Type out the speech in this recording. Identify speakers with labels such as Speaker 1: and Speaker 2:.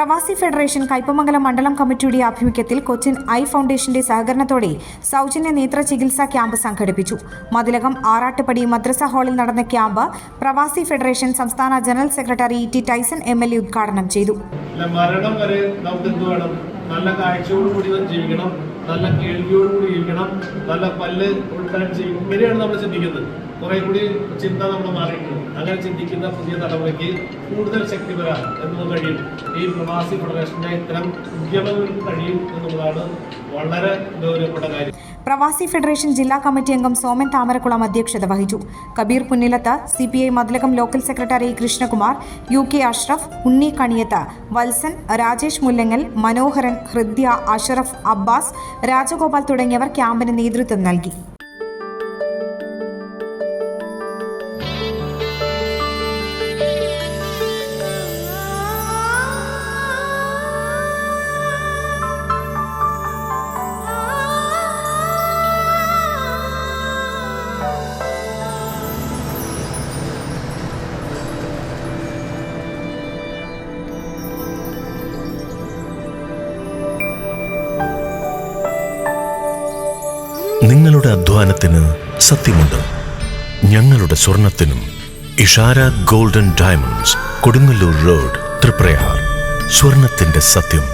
Speaker 1: പ്രവാസി ഫെഡറേഷൻ കയ്പമംഗലം മണ്ഡലം കമ്മിറ്റിയുടെ ആഭിമുഖ്യത്തിൽ കൊച്ചിൻ ഐ ഫൗണ്ടേഷന്റെ സഹകരണത്തോടെ സൗജന്യ നേത്ര ചികിത്സാ ക്യാമ്പ് സംഘടിപ്പിച്ചു. മതിലകം ആറാട്ടുപടി മദ്രസ ഹാളിൽ നടന്ന ക്യാമ്പ് പ്രവാസി ഫെഡറേഷൻ സംസ്ഥാന general secretary T Tyson MLA ഉദ്ഘാടനം ചെയ്തു.
Speaker 2: മരണം വരെ നമുക്ക് എന്ത് വേണം? നല്ല കാഴ്ചയോടുകൂടി ജീവിക്കണം, നല്ല കേൾവിയോടുകൂടി ജീവിക്കണം, നല്ല പല്ല് ഉൾക്കാൻ ചെയ്യും. ഇങ്ങനെയാണ് നമ്മൾ ചിന്തിക്കുന്നത്. കുറെ കൂടി ചിന്ത നമ്മൾ മാറിയിട്ടുണ്ട്. അങ്ങനെ ചിന്തിക്കുന്ന പുതിയ തലമുറയ്ക്ക് കൂടുതൽ ശക്തി വരാൻ എന്നത് കഴിയും. ഈ പ്രവാസി ഫെഡറേഷന്റെ ഇത്തരം ഉദ്യമങ്ങൾക്ക് കഴിയും എന്നുള്ളതാണ് വളരെ ഗൗരവപ്പെട്ട കാര്യം.
Speaker 1: പ്രവാസി ഫെഡറേഷൻ ജില്ലാ കമ്മിറ്റി അംഗം സോമൻ താമരക്കുളം അധ്യക്ഷത വഹിച്ചു. Kabeer Punnilath, CPI Mathilakam local secretary Krishnakumar, UK Ashraf, Unni Kaniyath, Valsan, Rajesh Mullangal, Manoharan, Hridya, Ashraf, Abbas, Rajagopal തുടങ്ങിയവർ ക്യാമ്പിന് നേതൃത്വം നൽകി.
Speaker 3: നിങ്ങളുടെ അധ്വാനത്തിന് സത്യമുണ്ട്. ഞങ്ങളുടെ സ്വർണത്തിനും. Ishara golden diamonds, Kodungallur road, Triprayar. സ്വർണത്തിന്റെ സത്യം.